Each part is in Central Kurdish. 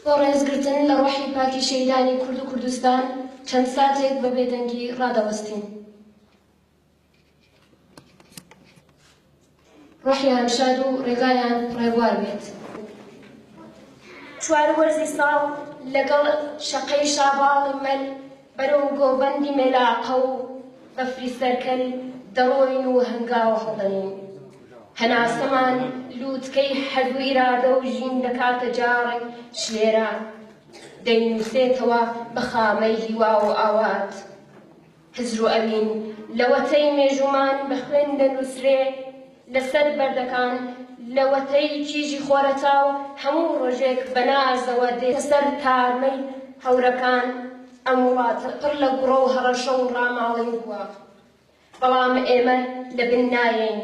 بۆ ڕێزگرتن لە ڕۆحی پاکی شەیدانی کورد و کوردستان چەند ساتێک بە بێدەنگی ڕادەوەستین. ڕۆحیان شاد و ڕێگایان ڕێبوار بێت. چوار وەرزی ساڵ لەگەڵ شەقەی شاباڵی مەل بەرەو گۆڤەندی مێلاقە و بەفری سەرکەل دەڕۆین و هەنگاوە هەڵدەنین. هەناسەمان لووتکەی حەزو ئیرادە و ژین دەکاتە جاڕی شلێرە دەینووسێتەوە بە خامەی هیوا و ئاوات. حزر و ئەوین لەوەتەی مێژومان بە خوێن دەنووسرێ لەسەر بەردەکان لەوەتەی کیژی خۆرەتاو هەموو ڕۆژێک بەنازەوە دێتە سەر تارمەی هەورەکان ئەم وڵاتە پڕ لە گوڕە و هەڕەشە و ڕاماڵین بووە. بەڵام ئێمە لە بن نایەین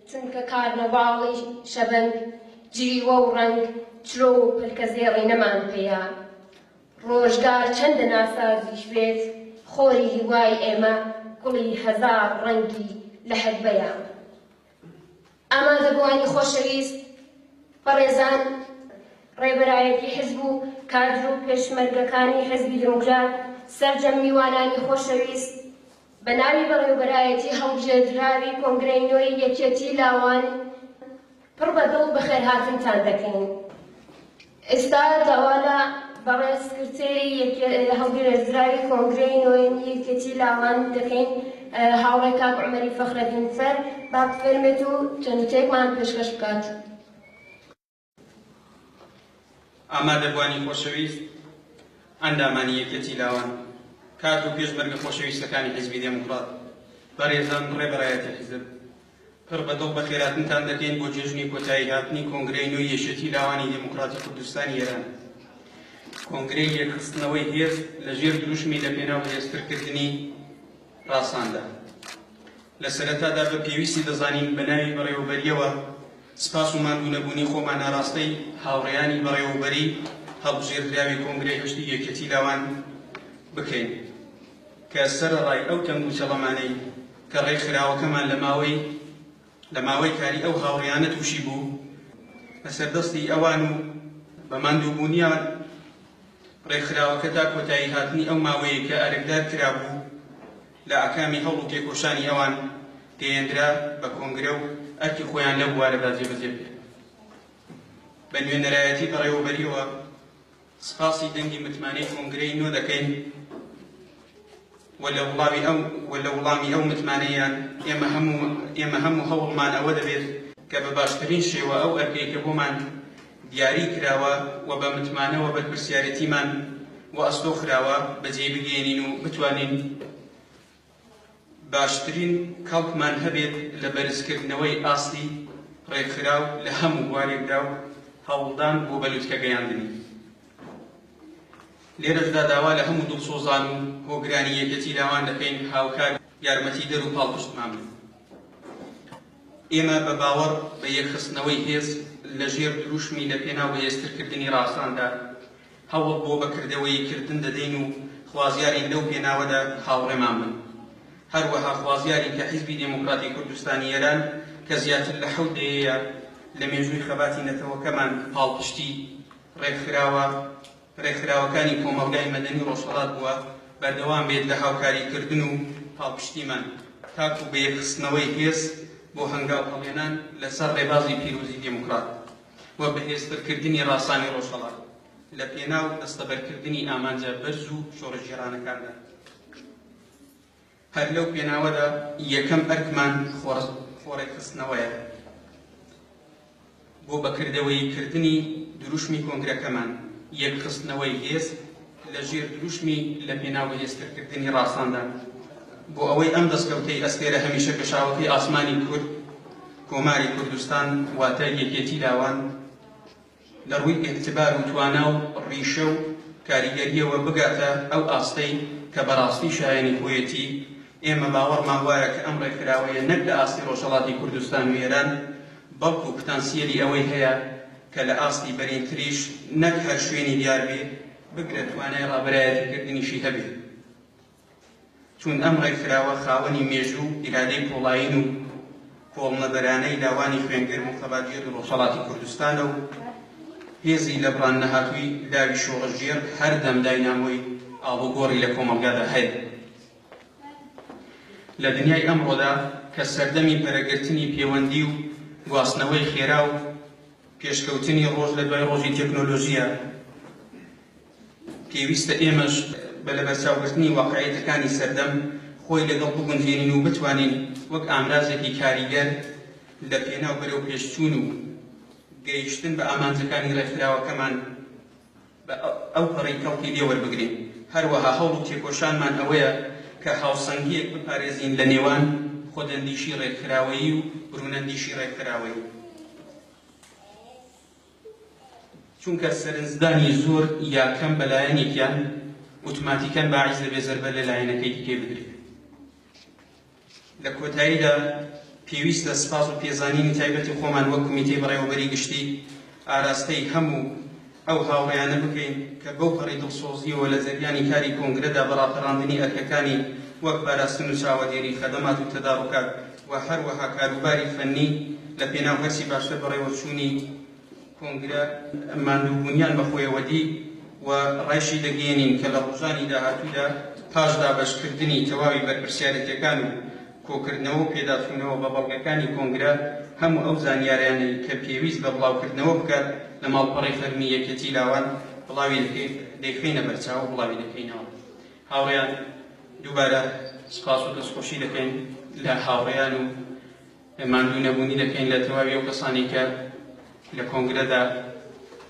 چونکە کارنەڤاڵی شەبەنگ جیوە و ڕەنگ چرۆ و پلکەزێڕی نەمان پێیە. ڕۆژگار چەندە ناسازیش بێت خۆری هیوای ئێمە گوڵی هەزار ڕەنگی لە حەدبەیە. ئامادەبووانی خۆشەویست بەڕێزان ڕێبەرایەتی حیزب و کادر و پێشمەرگەکانی حیزبی دموکرات سەرجەم میوانانی خۆشەویست بە ناوی بەڕێوەبەرایەتی هەڵبژێردراوی کۆنگرەی نوێی یەکێتی لاوان پڕ بەدڵ بەخێرهاتنتان دەکەین. ئێستا داوا لە بەڕێزکردەی هەڵبژێردراوی کۆنگرەی نوێی یەکێتی لاوان دەکەین هاوڕێی کاک عومەری فەخرەدین فەر با بفەرمێت و چەندوتێکمان پێشکەش بکات. ئامادەبوانی خۆشەویست ئەندامانی یەکێتی لاوان کات و پێشمەرگە خۆشەویستەکانی حیزبی دێموکرات بەڕێزان ڕێبەرایەتی حیزب پڕ بەدڵ بەخێراتنتان دەکەین بۆ جێژنی کۆتایی هاتنی کۆنگرەی نوێی یەکێتی لاوانی دێموکراتی کوردستانی ئێران. کۆنگرەی یەکخستنەوەی هێز لە ژێر دروشمی لە پێناو هێزترکردنی ڕاساندا. لە سەرەتادا بە پێویستی دەزانین بە ناوی بەڕێوەبەریەوە سپاس و ماندوونەبوونی خۆمان ناڕاستەی هاوڕێیانی بەڕێوەبەری هەڵبژێردراوی کۆنگرەی هەشتی یەکێتی لاوان بکەین کە سەرەڕای ئەو تەنگ و چەڵەمانەی کە ڕێکخراوەکەمان لە ماوەی کاری ئەو هاوڕێیانە تووشی بوو بە سەردەستی ئەوان و بە ماندووبوونیان ڕێکخراوەکە تا کۆتایی هاتنی ئەو ماوەیە کە ئارەکدار کرابوو لە ئاکامی هەوڵ و تێکۆشانی ئەوان تێهێنرا بە کۆنگرە و ئەرکی خۆیان لەو بوارەدا جێبەجێ بێت. بە نوێنەرایەتی بەڕێوەبەریەوە سپاسی دەنگی متمانەی کۆنگرەی نۆ دەکەین وە لە وەڵامی ئەو متمانەیان ئێمە هەموو هەوڵمان ئەوە دەبێت کە بە باشترین شێوە ئەو ئەرکەی کە بۆمان دیاری کراوە و بە متمانەوە بەرپرسیارەتیمان و ئەستۆ خراوە بەجێ بگەێنین و بتوانین باشترین کەڵکمان هەبێت لە بەرزکردنەوەی ئاستی ڕێکخراو لە هەموو بوارێکدا و هەوڵدان بۆ بەلووتکە گەیاندنی. لێرەشدا داوا لە هەموو دڵسۆزان و هۆگرانی یەکێتی لاوان دەکەین هاوکار یارمەتی دەر و پاڵپشتمان بن. ئێمە بە باوەڕ بە یەکخستنەوەی هێز لە ژێر دروشمی لە پێناو هێزترکردنی ڕاستاندا هەوڵ بۆ بەکردەوەی کردن دەدەین و خوازیارین لەو پێناوەدا هاوڕێمان بن. هەروەها خوازیارین کە حیزبی دێموکراتی کوردستانی ئێران کە زیاتر لە 7 دەیەیە لە مێژووی خەباتی نەتەوەکەمان پاڵپشتی ڕێکخراوەکانی کۆمەڵگای مەدەنی ڕۆژهەڵات بووە بەردەوام بێت لە هاوکاریکردن و پاڵپشتیمان تاکو بە یەکخستنەوەی هێز بۆ هەنگاو هەڵێنان لەسەر ڕێبازی پیرۆزی دێموکرات و بەهێزترکردنی ڕاستانی ڕۆژهەڵات لە پێناو دەستەبەرکردنی ئامانجە بەرز و شۆڕەژێرانەکاندا. هەر لەو پێناوەدا یەکەم ئەرکمان خۆڕێکخستنەوەیە بۆ بەکردەوەی کردنی دروشمی کۆنگرەکەمان یەکخستنەوەی هێز لە ژێر دروشمی لە پێناو هێزترکردنی ڕاستاندا بۆ ئەوەی ئەم دەستکەوتەی ئەستێرە هەمیشە گەشاوەکەی ئاسمانی کورد کۆماری کوردستان واتە یەکێتی لاوان لە ڕووی ئێعتیبار و توانا و ڕیشە و کاریگەریەوە بگاتە ئەو ئاستەی کە بەڕاستی شایەنی هۆیەتی ئێمە باوەڕمان وایە کە ئەم ڕێکخراوەیە نەک لە ئاستی ڕۆژهەڵاتی کوردستان و ئێران بەڵکو پتانسیەلی ئەوەی هەیە کە لە ئاستی بەرینتریش نەک هەر شوێنی دیار بێ بگرێت توانای ڕابەرایەتیکردنیشی هەبێت. چون ئەم ڕێکخراوە خاوەنی مێژوو ئیرادەی پۆڵاین و کۆڵنەبەرانەی لاوانی خوێنگەرم و خەباتگێر ڕۆژهەڵاتی کوردستانە و هێزی لە بڕان نەهاتووی لاوی شۆڕژگێر هەر دەمدای نامۆی ئاڵوگۆڕی لە کۆمەلگادا هەیە. لە دنیای ئەمڕۆدا کە سەردەمی پەرەگرتنی پەیوەندی و گواستنەوەی خێرا و پێشکەوتنی ڕۆژ لە دوای ڕۆژی تەکنۆلۆژیە، پێویستە ئێمەش بە لە بەرچاوگرتنی واقعیەتەکانی سەردەم خۆی لەگەڵ بگونجێنین و بتوانین وەک ئامرازێکی کاریگەر لە پێناو بەرەو پێشچوون و گەیشتن بە ئامانجەکانی ڕێکخراوەکەمان بە ئەو پەڕی کەڵکی لێوەربگرین. هەروەها هەوڵ و تێکۆشانمان ئەوەیە کە هاوسەنگیەک بپارێزین لە نێوان خۆدەندیشی ڕێکخراوەیی و ڕوونەندیشی ڕێکخراوەیی، چونکە سەرنجدانی زۆر یا کەم بەلایەنێکیان ئۆتۆماتیکەن باعیس دەبێ زەربە لە لایەنەکەی دیکەی بدرێت. لە کۆتاییدا پێویستە سپاس و پێزانینی تایبەتی خۆمان وەک کمیتەی بەڕێوەبەری گشتی ئاراستەی هەموو ئەو هاوڕێیانە بکەین کە بەو پەڕی دڵسۆزیەوە لە زەریانی کاری کۆنگرەدا بەڕاپەڕاندنی ئەرکەکانی وەک پاراستن و چاوەدێری خەدەمات و تەدارکات و هەروەها کاروباری فەنی لە پێناو هەرچی باشتر بەڕێوەچوونی کۆنگرە ماندووبوونیان بەخۆیەوەدی و ڕێشی دەگەێنین کە لە ڕۆژانی داهاتوودا پاش دابەشکردنی تەواوی بەرپرسیارەتەکان و کۆکردنەوە و پێداچوونەوە بە بەڵگەکانی کۆنگرە هەموو ئەو زانیاریانەی کە پێویست بە بڵاوکردنەوە بکات لە ماڵپەڕی فەرمی یەکێتی لاوان بڵاوی دەیخینە بەرچاو بڵاوی دەکەینەوە. هاوڕێیان دووبارە سپاس و دەستخۆشی دەکەین لە هاوڕێیان و ماندوو نەبوونی دەکەین لە تەواوی ئەو کەسانی کە لە کۆنگرەدا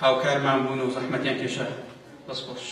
هاوکارمان بوون و زەحمەتیان کێشە. دەستخۆش.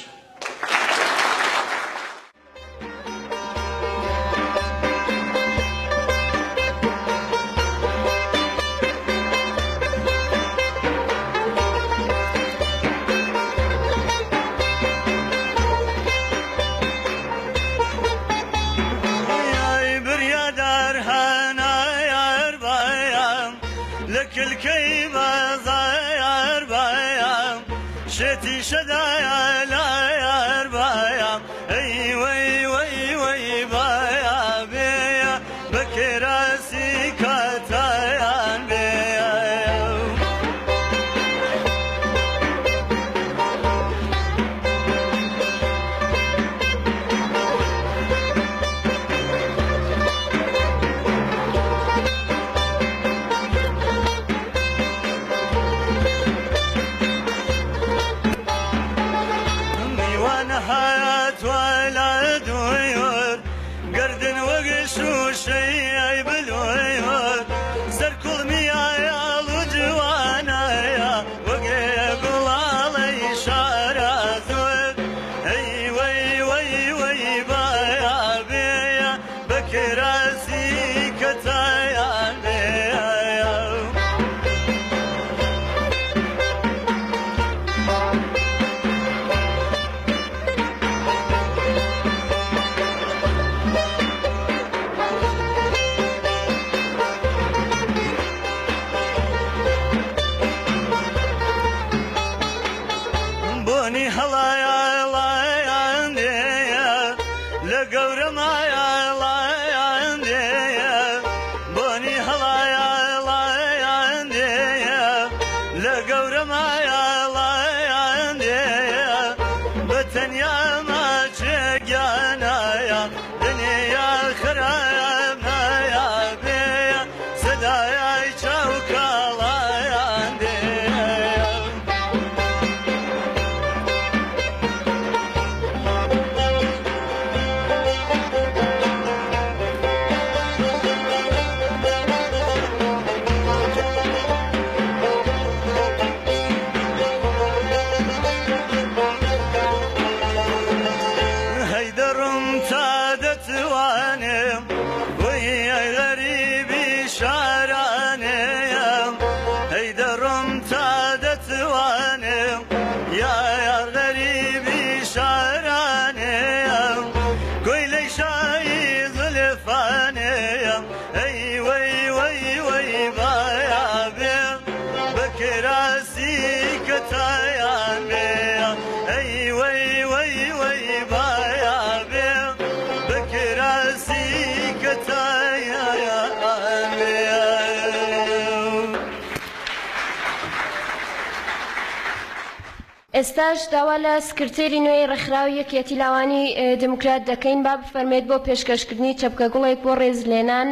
ئێستاش داوا لە سکرتێری نوێی ڕێکخراوی یەکێتی لاوانی دموکرات دەکەین با بفەرمێت بۆ پێشکەشکردنی چەپکە گوڵێک بۆ ڕێزلێنان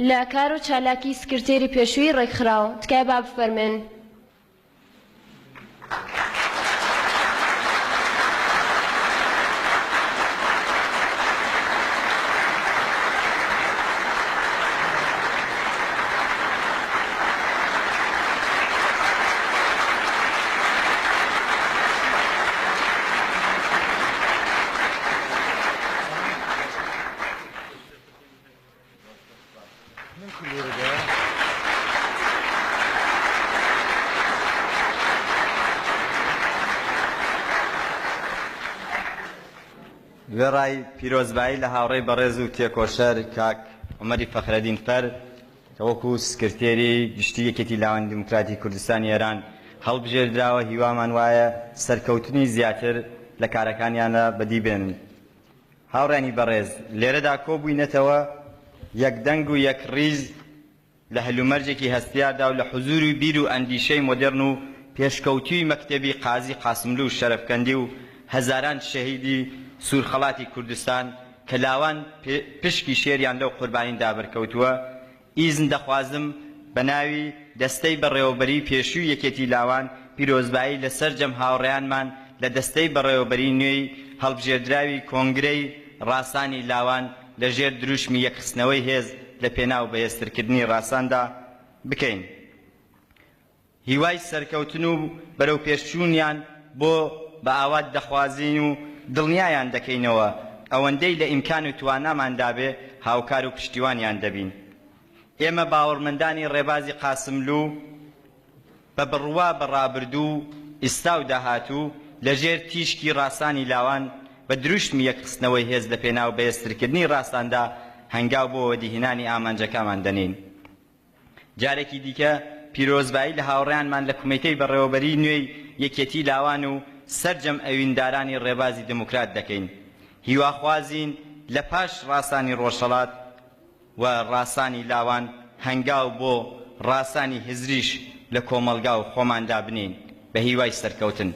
لە کار و چالاکی سکرتێری پێشووی ڕێکخراو. تکای با بفەرمێن. وێڕای پیرۆزبایی لە هاوڕێی بەڕێز و تێکۆشەر کاک عومەری فەخرەدین فەر کە وەکو سکرتێری گشتی یەکێتی لاوانی دموکراتی کوردستانی ئێران هەڵبژێردراوە، هیوامان وایە سەرکەوتنی زیاتر لە کارەکانیانە بەدی بێنن. هاوڕێنی بەڕێز، لێرەدا کۆبووینەتەوە یەکدەنگ و یەک ڕیز لە هەلومەرجێکی هەستیاردا و لە حوزور و بیر و ئەندیشەی مۆدێرن و پێشکەوتوی مەکتەبی قازی قاسملو و شەرەفکەندی و هەزاران شەهیدی سوورخەڵاتی کوردستان کە لاوان پشکی شێریان لەو قوربانیدا بەرکەوتووە، ئیزن دەخوازم بە ناوی دەستەی بەڕێوەبەری پێشووی یەکێتی لاوان پیرۆزبایی لەسەر جەم هاوڕێیانمان لە دەستەی بەڕێوەبەری نوێی هەڵبژێردراوی کۆنگرەی ڕاسانی لاوان لەژێر دروشمی یەکخستنەوەی هێز لە پێناو بەهێزترکردنی ڕاساندا بکەین. هیوای سەرکەوتن و بەرەو پێشچوونیان بۆ بە ئاوات دەخوازین و دڵنیایان دەکەینەوە ئەوەندەی لە ئیمکان و تواناماندا بێ هاوکار و پشتیوانیان دەبین. ئێمە باوەڕمەندانی ڕێبازی قاسملو بە بڕوا بەڕابردوو ئێستا و داهاتوو لەژێر تیشکی ڕاسانی لاوان بە دروشمی یەکخستنەوەی هێز لە پێناو بەهێزترکردنی ڕاستاندا هەنگاو بۆ وەدیهێنانی ئامانجەکانمان دەنین. جارێکی دیکە پیرۆزبایی لە هاوڕێیانمان لە کومێتەی بەڕێوەبەری نوێی یەکێتی لاوان و سەرجەم ئەویندارانی ڕێبازی دموکرات دەکەین. هیواخوازین لە پاش ڕاسانی ڕۆژهەڵات و ڕاسانی لاوان هەنگاو بۆ ڕاسانی هزریش لە کۆمەلگا و خۆماندا بنین بە هیوای سەرکەوتن.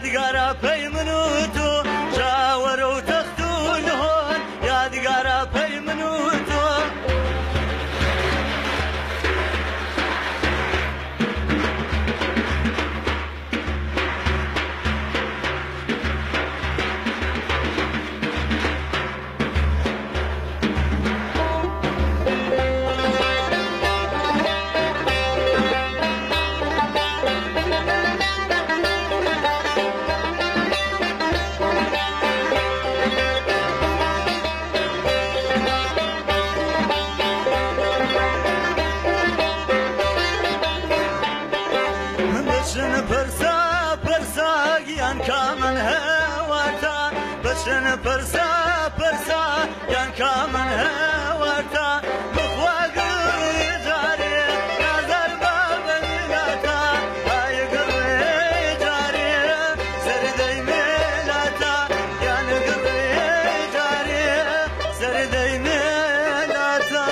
یادگارە پەی من و تۆ ژاوەرە و تەخت و دەشن پرسا پرسا یان کامن هەوەرتا بخواگڕی جارێ نازار بابەناتا ئایگڕێ جارێ سەردەی مێلاتا یان گڕێ جارێ سەردەی مێلاتا.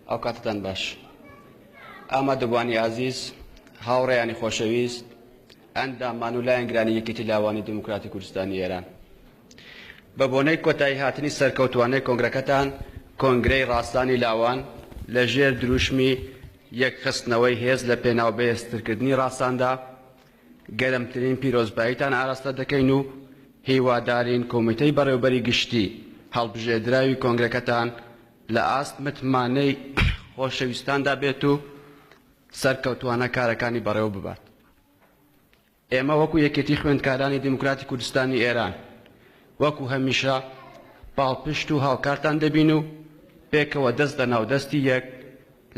ئەو کاتتان باش. ئامادەبوانی عزیز، هاوڕێیانی خۆشەویست، ئەندامان و لایەنگرانی یەکێتی لاوانی دموکراتی کوردستانی ئێران، بە بۆنەی کۆتایی هاتنی سەرکەوتوانەی کۆنگرەکەتان، کۆنگرەی ڕاستانی لاوان لەژێر دروشمی یەکخستنەوەی هێز لە پێناوبەی هێزترکردنی ڕاستاندا گەرمترین پیرۆزباییتان ئاراستە دەکەین و هیوادارین کۆمیتەی بەڕێوەبەری گشتی هەڵبژێردراوی کۆنگرەکەتان لە ئاست متمانەی خۆشەویستاندا بێت و سەرکەوتوانە کارەکانی بەڕێوە ببات. ئێمە وەکو یەکێتی خوێندکارانی دموکراتی کوردستانی ئێران وەکو هەمیشە پاڵپشت و هاوکارتان دەبین و پێکەوە دەست لە ناودەستی یەک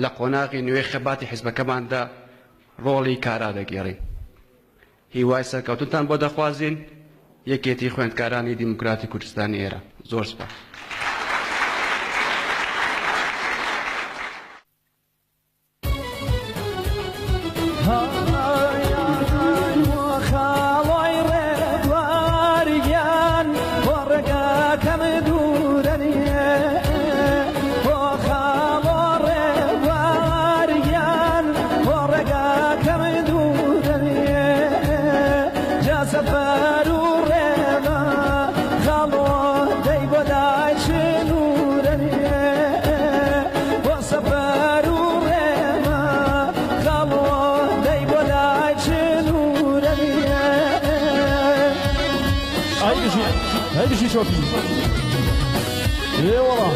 لە قۆناغی نوێی خەباتی حیزبەکەماندا ڕۆڵی کارا دەگێڕین. هیوای سەرکەوتنتان بۆ دەخوازین. یەکێتی خوێندکارانی دموکراتی کوردستانی ئێران. زۆر سپاس. هاي بشي شوفي ايه والله